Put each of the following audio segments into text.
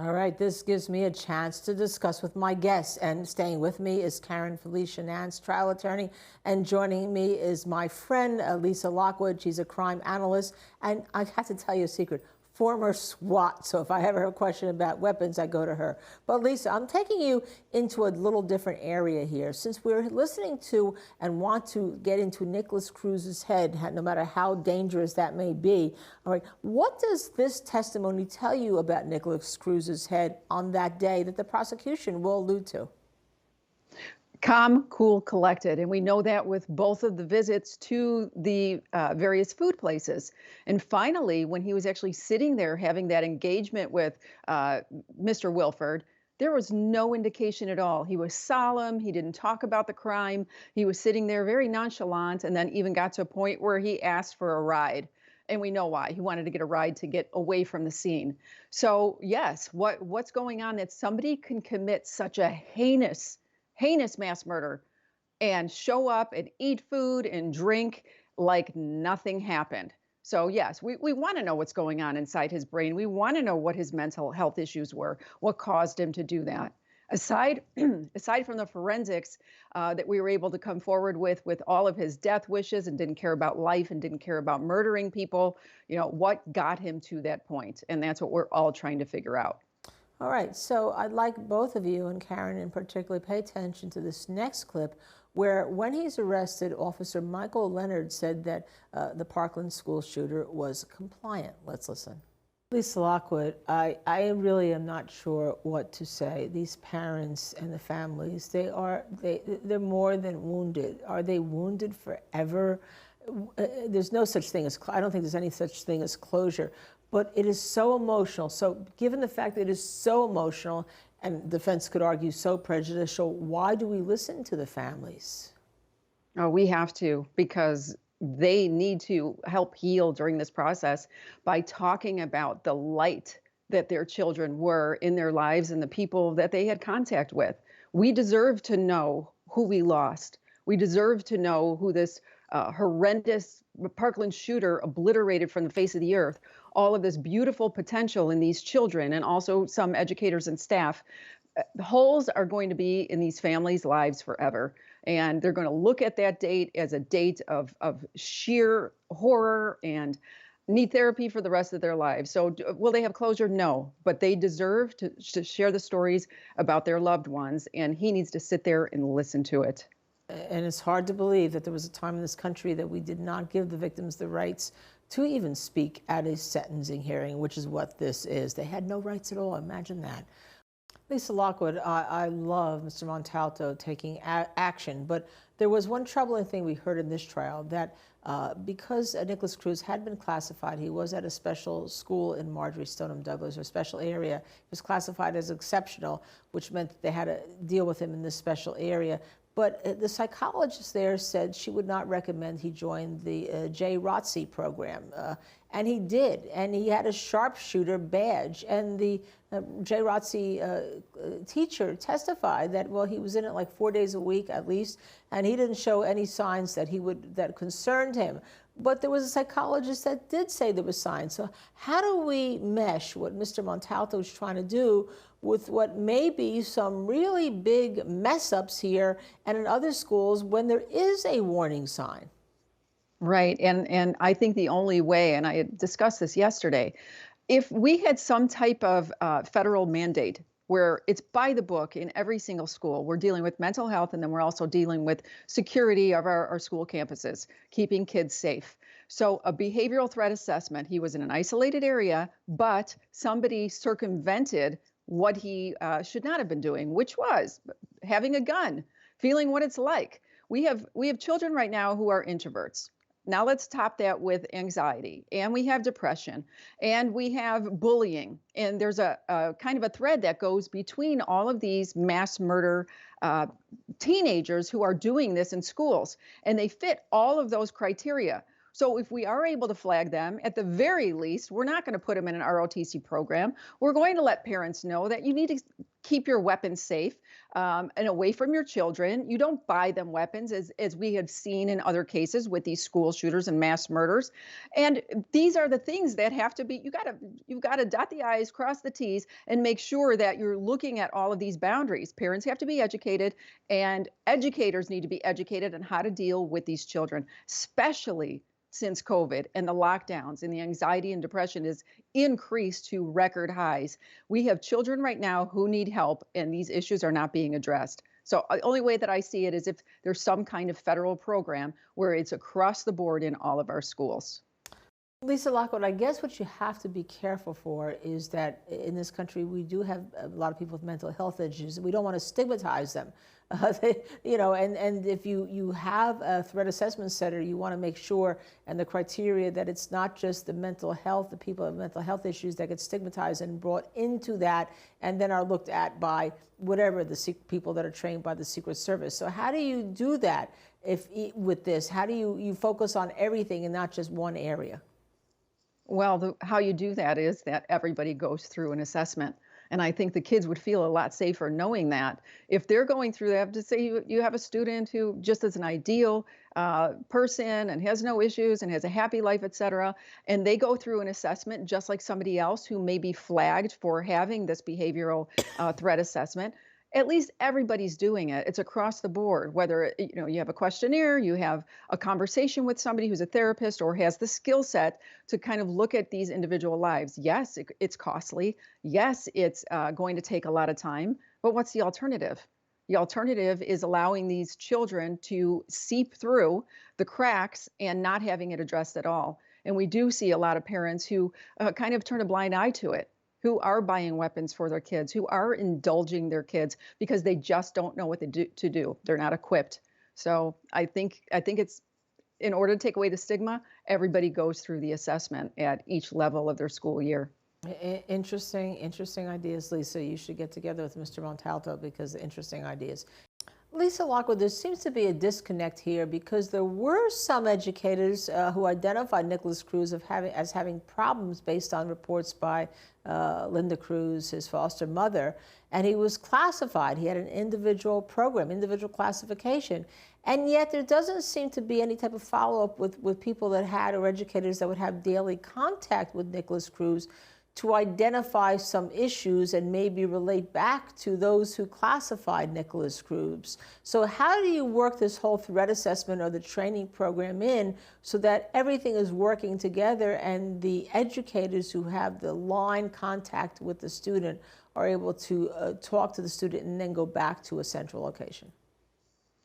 All right, this gives me a chance to discuss with my guests. And staying with me is Karen Felicia Nance, trial attorney. And joining me is my friend, Lisa Lockwood. She's a crime analyst. And I have to tell you a secret, former SWAT. So if I ever have a question about weapons, I go to her. But Lisa, I'm taking you into a little different area here. Since we're listening to and want to get into Nicholas Cruz's head, no matter how dangerous that may be, all right, what does this testimony tell you about Nicholas Cruz's head on that day that the prosecution will allude to? Calm, cool, collected. And we know that with both of the visits to the various food places. And finally, when he was actually sitting there having that engagement with Mr. Wilford, there was no indication at all. He was solemn. He didn't talk about the crime. He was sitting there very nonchalant, and then even got to a point where he asked for a ride. And we know why. He wanted to get a ride to get away from the scene. So yes, what's going on that somebody can commit such a heinous mass murder and show up and eat food and drink like nothing happened. So yes, we want to know what's going on inside his brain. We want to know what his mental health issues were, what caused him to do that. Aside from the forensics that we were able to come forward with all of his death wishes and didn't care about life and didn't care about murdering people, what got him to that point? And that's what we're all trying to figure out. All right, so I'd like both of you, and Karen in particular, pay attention to this next clip where when he's arrested, Officer Michael Leonard said that the Parkland School Shooter was compliant. Let's listen. Lisa Lockwood, I really am not sure what to say. These parents and the families, they're more than wounded. Are they wounded forever? There's no such thing as, I don't think there's any such thing as closure. But it is so emotional. So given the fact that it is so emotional, and defense could argue so prejudicial, why do we listen to the families? Oh, we have to, because they need to help heal during this process by talking about the light that their children were in their lives and the people that they had contact with. We deserve to know who we lost. We deserve to know who this horrendous Parkland shooter obliterated from the face of the earth. All of this beautiful potential in these children and also some educators and staff. The holes are going to be in these families' lives forever. And they're going to look at that date as a date of sheer horror and need therapy for the rest of their lives. So will they have closure? No, but they deserve to share the stories about their loved ones. And he needs to sit there and listen to it. And it's hard to believe that there was a time in this country that we did not give the victims the rights to even speak at a sentencing hearing, which is what this is. They had no rights at all. Imagine that. Lisa Lockwood, I love Mr. Montalto taking action, but there was one troubling thing we heard in this trial, that because Nicholas Cruz had been classified, he was at a special school in Marjory, Stoneman Douglas, or special area. He was classified as exceptional, which meant that they had to deal with him in this special area. But the psychologist there said she would not recommend he join the J-ROTC program. And he did, and he had a sharpshooter badge. And the J-ROTC teacher testified that, well, he was in it like 4 days a week at least, and he didn't show any signs that that concerned him. But there was a psychologist that did say there was signs. So how do we mesh what Mr. Montalto is trying to do with what may be some really big mess-ups here and in other schools when there is a warning sign? Right, and I think the only way, and I had discussed this yesterday, if we had some type of federal mandate where it's by the book in every single school, we're dealing with mental health, and then we're also dealing with security of our school campuses, keeping kids safe. So a behavioral threat assessment, he was in an isolated area, but somebody circumvented what he should not have been doing, which was having a gun, feeling what it's like. We have children right now who are introverts. Now let's top that with anxiety, and we have depression, and we have bullying, and there's a kind of a thread that goes between all of these mass murder teenagers who are doing this in schools, and they fit all of those criteria. So if we are able to flag them, at the very least, we're not going to put them in an ROTC program. We're going to let parents know that you need to keep your weapons safe and away from your children. You don't buy them weapons, as we have seen in other cases with these school shooters and mass murders. And these are the things that have to be. You got to dot the i's, cross the t's, and make sure that you're looking at all of these boundaries. Parents have to be educated, and educators need to be educated on how to deal with these children, especially since COVID and the lockdowns and the anxiety and depression is increased to record highs. We have children right now who need help, and these issues are not being addressed. So the only way that I see it is if there's some kind of federal program where it's across the board in all of our schools. Lisa Lockwood, I guess what you have to be careful for is that in this country we do have a lot of people with mental health issues. We don't want to stigmatize them. And if you have a threat assessment center, you want to make sure, and the criteria, that it's not just the mental health, the people with mental health issues that get stigmatized and brought into that and then are looked at by whatever the people that are trained by the Secret Service. So how do you do that with this? How do you focus on everything and not just one area? Well, how you do that is that everybody goes through an assessment. And I think the kids would feel a lot safer knowing that. If they're going through that, to say you have a student who just is an ideal person and has no issues and has a happy life, et cetera, and they go through an assessment just like somebody else who may be flagged for having this behavioral threat assessment, at least everybody's doing it. It's across the board, whether you have a questionnaire, you have a conversation with somebody who's a therapist or has the skill set to kind of look at these individual lives. Yes, it's costly. Yes, it's going to take a lot of time. But what's the alternative? The alternative is allowing these children to seep through the cracks and not having it addressed at all. And we do see a lot of parents who kind of turn a blind eye to it, who are buying weapons for their kids, who are indulging their kids because they just don't know what to do. They're not equipped. So I think it's, in order to take away the stigma, everybody goes through the assessment at each level of their school year. Interesting ideas, Lisa. You should get together with Mr. Montalto because interesting ideas. Lisa Lockwood, there seems to be a disconnect here because there were some educators who identified Nicholas Cruz as having problems based on reports by Linda Cruz, his foster mother, and he was classified. He had an individual program, individual classification, and yet there doesn't seem to be any type of follow-up with people that had, or educators that would have daily contact with Nicholas Cruz to identify some issues and maybe relate back to those who classified Nicholas Cruz. So how do you work this whole threat assessment or the training program in so that everything is working together and the educators who have the line contact with the student are able to talk to the student and then go back to a central location?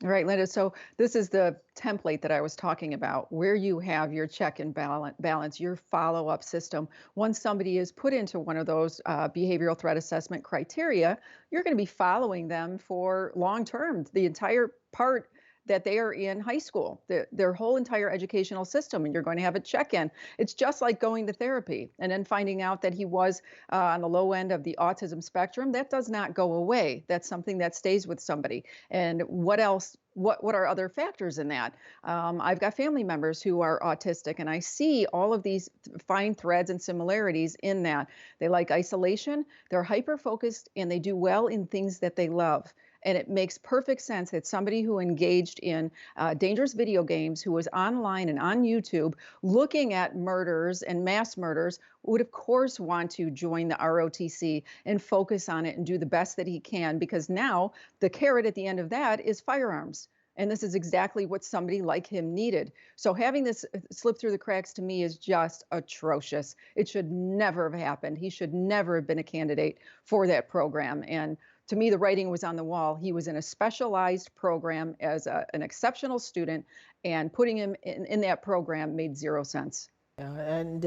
All right, Linda. So this is the template that I was talking about, where you have your check and balance, your follow-up system. Once somebody is put into one of those behavioral threat assessment criteria, you're going to be following them for long-term, the entire part that they are in high school, their whole entire educational system, and you're going to have a check-in. It's just like going to therapy and then finding out that he was on the low end of the autism spectrum. That does not go away. That's something that stays with somebody. And what else? What are other factors in that? I've got family members who are autistic, and I see all of these fine threads and similarities in that. They like isolation, they're hyper-focused, and they do well in things that they love. And it makes perfect sense that somebody who engaged in dangerous video games, who was online and on YouTube looking at murders and mass murders, would of course want to join the ROTC and focus on it and do the best that he can, because now the carrot at the end of that is firearms. And this is exactly what somebody like him needed. So having this slip through the cracks to me is just atrocious. It should never have happened. He should never have been a candidate for that program. And to me, the writing was on the wall. He was in a specialized program as an exceptional student, and putting him in that program made zero sense. And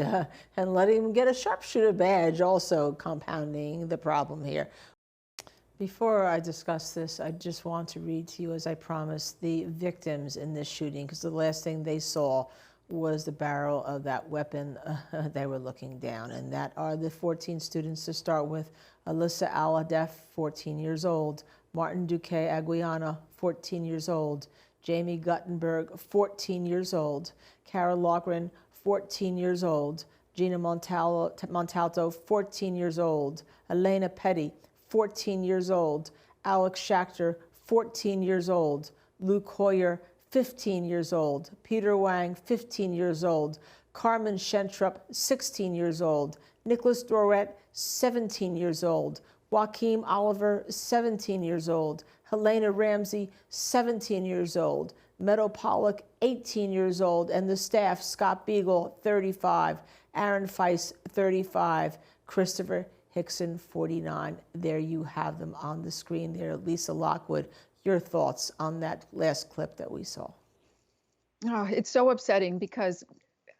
letting him get a sharpshooter badge also compounding the problem here. Before I discuss this, I just want to read to you, as I promised, the victims in this shooting, because the last thing they saw was the barrel of that weapon they were looking down. And that are the 14 students to start with. Alyssa Aladef, 14 years old. Martin Duque Aguiana, 14 years old. Jamie Guttenberg, 14 years old. Kara Loughran, 14 years old. Gina Montalto, 14 years old. Elena Petty, 14 years old. Alex Schachter, 14 years old. Luke Hoyer, 15 years old. Peter Wang, 15 years old. Carmen Shentrup, 16 years old. Nicholas Dorette, 17 years old. Joaquim Oliver, 17 years old. Helena Ramsey, 17 years old. Meadow Pollock, 18 years old. And the staff, Scott Beagle, 35. Aaron Feiss, 35. Christopher Hickson, 49. There you have them on the screen there. Lisa Lockwood, your thoughts on that last clip that we saw? Oh, it's so upsetting because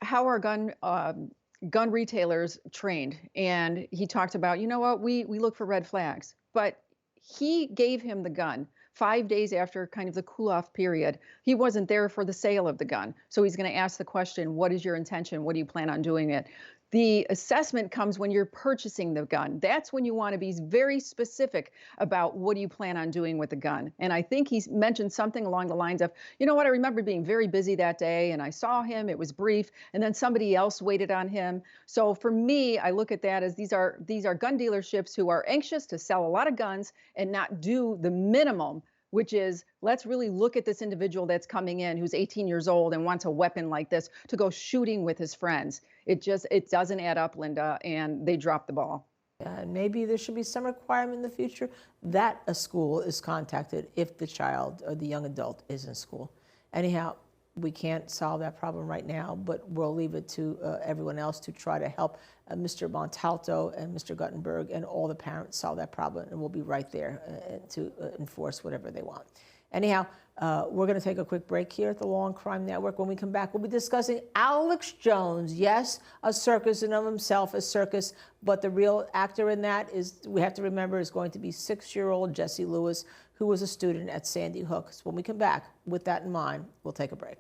how are gun retailers trained? And he talked about, you know what, we look for red flags, but he gave him the gun 5 days after kind of the cool off period. He wasn't there for the sale of the gun. So he's going to ask the question, what is your intention? What do you plan on doing it? The assessment comes when you're purchasing the gun. That's when you want to be very specific about what do you plan on doing with the gun. And I think he's mentioned something along the lines of, you know what, I remember being very busy that day and I saw him, it was brief, and then somebody else waited on him. So for me, I look at that as these are gun dealerships who are anxious to sell a lot of guns and not do the minimum, which is let's really look at this individual that's coming in who's 18 years old and wants a weapon like this to go shooting with his friends. It doesn't add up, Linda, and they dropped the ball. And maybe there should be some requirement in the future that a school is contacted if the child or the young adult is in school. Anyhow, we can't solve that problem right now, but we'll leave it to everyone else to try to help Mr. Montalto and Mr. Guttenberg and all the parents solve that problem, and we'll be right there to enforce whatever they want. Anyhow, we're going to take a quick break here at the Law and Crime Network. When we come back, we'll be discussing Alex Jones. Yes, a circus in of himself, a circus, but the real actor in that is, we have to remember, is going to be 6-year-old Jesse Lewis, who was a student at Sandy Hook. So when we come back, with that in mind, we'll take a break.